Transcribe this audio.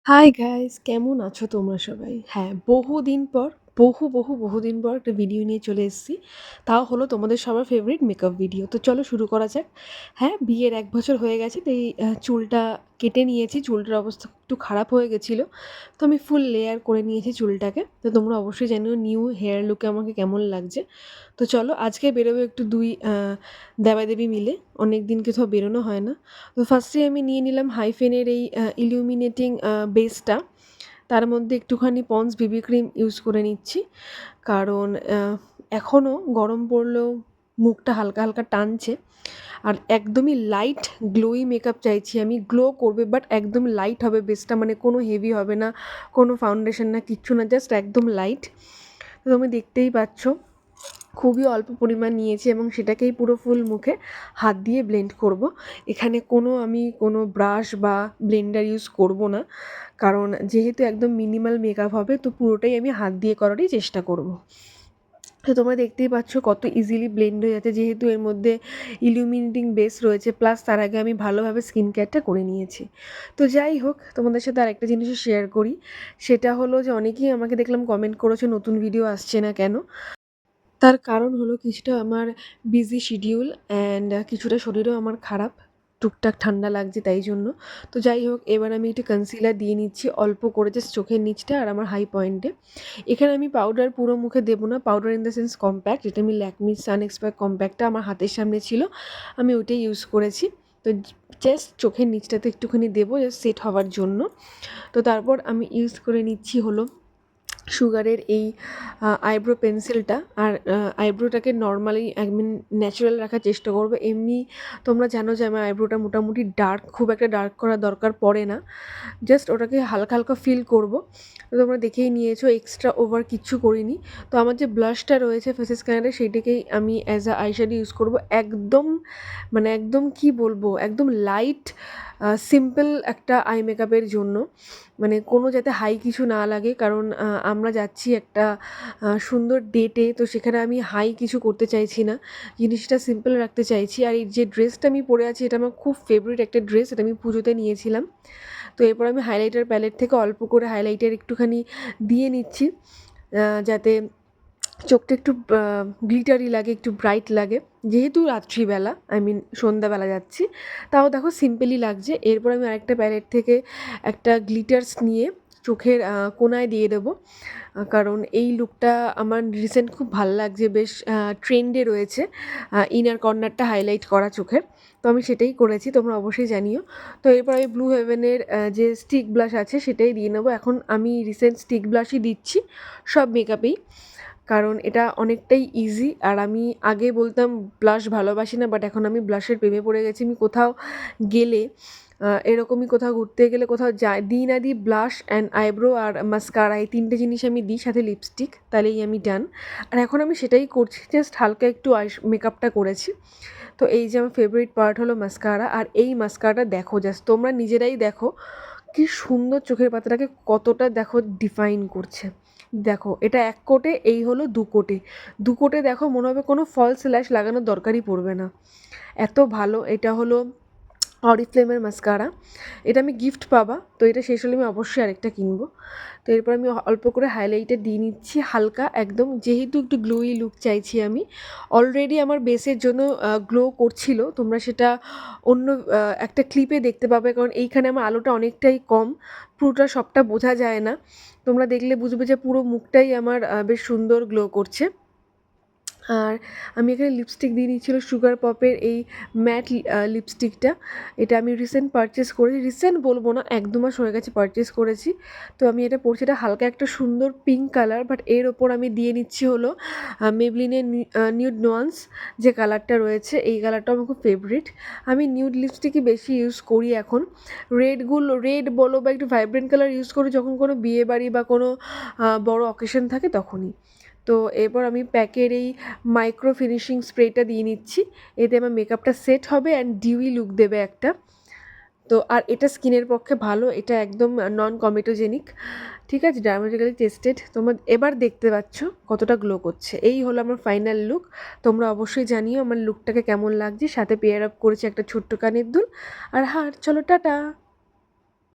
Hi guys, কেমন আছো তোমরা সবাই? হ্যাঁ, বহুদিন পর একটা ভিডিও নিয়ে চলে এসেছি। তাও হলো তোমাদের সবার ফেভারিট মেকআপ ভিডিও। তো চলো শুরু করা যাক। হ্যাঁ, বিয়ের ১ বছর হয়ে গেছে, তাই চুলটা কেটে নিয়েছি। চুলটার অবস্থা একটু খারাপ হয়ে গেছিলো, তো আমি ফুল লেয়ার করে নিয়েছি চুলটাকে। তো তোমরা অবশ্যই জানিও নিউ হেয়ার লুকে আমাকে কেমন লাগছে। তো চলো আজকে বেরোবো একটু দেবাদেবী মিলে। অনেক দিন কোথাও বেরোনো হয় না। তো ফার্স্টে আমি নিয়ে নিলাম হাইফেনের এই ইলুমিনেটিং বেসটা। তার মধ্যে একটুখানি পন্ডস বিবি ক্রিম ইউজ করে নিচ্ছি, কারণ এখনও গরম পড়লেও মুখটা হালকা হালকা টানছে। আর একদমই লাইট গ্লোই মেকআপ চাইছি আমি। গ্লো করবে বাট একদম লাইট হবে বেসটা, মানে কোনো হেভি হবে না, কোনো ফাউন্ডেশন না, কিচ্ছু না, জাস্ট একদম লাইট। তো তুমি দেখতেই পাচ্ছ খুবই অল্প পরিমাণ নিয়েছি এবং সেটাকেই পুরো ফুল মুখে হাত দিয়ে ব্লেন্ড করব। এখানে আমি কোনো ব্রাশ বা ব্লেন্ডার ইউজ করব না, কারণ যেহেতু একদম মিনিমাল মেকআপ হবে, তো পুরোটাই আমি হাত দিয়ে করারই চেষ্টা করব। তো তোমরা দেখতেই পাচ্ছ কত ইজিলি ব্লেন্ড হয়ে যাচ্ছে, যেহেতু এর মধ্যে ইলুমিনেটিং বেস রয়েছে, প্লাস তার আগে আমি ভালোভাবে স্কিন কেয়ারটা করে নিয়েছি। তো যাই হোক, তোমাদের সাথে আরেকটা জিনিসও শেয়ার করি। সেটা হলো যে অনেকেই আমাকে দেখলাম কমেন্ট করেছে নতুন ভিডিও আসছে না কেন। তার কারণ হলো কিছুটা আমার বিজি শিডিউল অ্যান্ড কিছুটা শরীরও আমার খারাপ, টুকটাক ঠান্ডা লাগছে তাই জন্য। তো যাই হোক, এবার আমি একটু কনসিলার দিয়ে নিচ্ছি অল্প করে, জাস্ট চোখের নিচটা আর আমার হাই পয়েন্টে। এখানে আমি পাউডার পুরো মুখে দেবো না, powder in the sense compact. এটা আমি ল্যাকমি সান এক্সপার্ট কম্প্যাক্টটা আমার হাতের সামনে ছিল, আমি ওইটাই ইউজ করেছি। তো জাস্ট চোখের নিচটাতে একটুখানি দেবো, জাস্ট সেট হওয়ার জন্য। তো তারপর আমি ইউজ করে নিচ্ছি হলো সুগারের এই আইব্রো পেন্সিলটা। আর আইব্রোটাকে নর্মালি একদম ন্যাচারাল রাখার চেষ্টা করবো। এমনি তোমরা জানো যে আমার আইব্রোটা মোটামুটি ডার্ক, খুব একটা ডার্ক করার দরকার পড়ে না, জাস্ট ওটাকে হালকা হালকা ফিল করবো। তো তোমরা দেখেই নিয়েছো, এক্সট্রা ওভার কিচ্ছু করিনি। তো আমার যে ব্লাশটা রয়েছে ফেসেস স্ক্যানারে, সেইটাকেই আমি অ্যাজ আ আইশ্যাডো ইউজ করবো। একদম মানে একদম কি বলবো, একদম লাইট সিম্পল একটা আই মেকআপের জন্য, মানে কোনো যাতে হাই কিছু না লাগে, কারণ আমরা যাচ্ছি একটা সুন্দর ডেটে। তো সেখানে আমি হাই কিছু করতে চাইছি না, জিনিসটা সিম্পল রাখতে চাইছি। আর এই যে ড্রেসটা আমি পরে আছি, এটা আমার খুব ফেভারিট একটা ড্রেস, এটা আমি পুজোতে নিয়েছিলাম। তো এরপর আমি হাইলাইটার প্যালেট থেকে অল্প করে হাইলাইটার একটুখানি দিয়ে নিচ্ছি, যাতে চোখটা একটু গ্লিটারি লাগে, একটু ব্রাইট লাগে। যেহেতু রাত্রিবেলা, সন্ধ্যাবেলা যাচ্ছি, তাও দেখো সিম্পলই লাগছে। এরপর আমি আরেকটা প্যালেট থেকে একটা গ্লিটার্স নিয়ে চোখের কোনায় দিয়ে দেবো, কারণ এই লুকটা আমার রিসেন্ট খুব ভাল লাগছে, বেশ ট্রেন্ডে রয়েছে ইনার কর্নারটা হাইলাইট করা চোখের। তো আমি সেটাই করেছি, তোমরা অবশ্যই জানিও। তো এরপর আমি ব্লু হেভেনের যে স্টিক ব্লাশ আছে সেটাই দিয়ে নেবো। এখন আমি রিসেন্ট স্টিক ব্লাশই দিচ্ছি সব মেকআপেই, কারণ এটা অনেকটাই ইজি। আর আমি আগে বলতাম ব্লাশ ভালোবাসি না, বাট এখন আমি ব্লাশের প্রেমে পড়ে গেছি। আমি কোথাও গেলে, এরকমই কোথাও ঘুরতে গেলে, কোথাও দিই না দিই ব্লাশ অ্যান্ড আইব্রো আর মাস্কারা, এই 3টে জিনিস আমি দিই, সাথে লিপস্টিক, তাহলেই আমি ডান। আর এখন আমি সেটাই করছি, জাস্ট হালকা একটু মেকআপটা করেছি। তো এই যে আমার ফেভারিট পার্ট হলো মাস্কারা। আর এই মাস্কারাটা দেখো, জাস্ট তোমরা নিজেরাই দেখো কি সুন্দর চোখের পাতাটাকে কতটা দেখো ডিফাইন করছে। দেখো এটা 1 কোটে, এই হলো 2 কোটে। 2 কোটে দেখো মনে হবে কোনো ফলস ল্যাশ লাগানোর দরকারই পড়বে না, এত ভালো। এটা হলো অরিফ্লেমের মাস্কারা, এটা আমি গিফট পাবা, তো এটা শেষ হলে আমি অবশ্যই আরেকটা কিনবো। তো এরপর আমি অল্প করে হাইলাইটার দিয়ে নিচ্ছি হালকা একদম, যেহেতু একটু গ্লোই লুক চাইছি আমি। অলরেডি আমার বেসের জন্য গ্লো করছিল, তোমরা সেটা অন্য একটা ক্লিপে দেখতে পাবে, কারণ এইখানে আমার আলোটা অনেকটাই কম, পুরোটা সবটা বোঝা যায় না। তোমরা দেখলে বুঝবে যে পুরো মুখটাই আমার বেশ সুন্দর গ্লো করছে। আর আমি এখানে লিপস্টিক দিয়ে নিচ্ছিল সুগার পপের এই ম্যাট লিপস্টিকটা। এটা আমি রিসেন্ট পারচেস করেছি, রিসেন্ট বলবো না, 1-2 মাস হয়ে গেছে পারচেস করেছি। তো আমি এটা পরছি, এটা হালকা একটা সুন্দর পিঙ্ক কালার, বাট এর ওপর আমি দিয়ে নিচ্ছি হলো মেবলিনের নিউড নোয়ান্স যে কালারটা রয়েছে, এই কালারটা আমার খুব ফেভারিট। আমি নিউড লিপস্টিকই বেশি ইউজ করি এখন। রেড বলো বা একটু ভাইব্রেন্ট কালার ইউজ করি যখন কোনো বিয়ে বাড়ি বা কোনো বড় অকেশন থাকে তখনই। তো এরপর আমি প্যাকের এই মাইক্রো ফিনিশিং স্প্রেটা দিয়ে নিচ্ছি, এতে আমার মেকআপটা সেট হবে অ্যান্ড ডিউই লুক দেবে একটা। তো আর এটা স্কিনের পক্ষে ভালো, এটা একদম নন কমেটোজেনিক, ঠিক আছে, ডার্মাটোলজিক্যালি টেস্টেড। তোমরা এবার দেখতে পাচ্ছ কতটা গ্লো করছে। এই হলো আমার ফাইনাল লুক। তোমরা অবশ্যই জানিও আমার লুকটাকে কেমন লাগছে। সাথে পেয়ার আপ করেছি একটা ছোট্ট কানের দুল আর হার। চলো টাটা।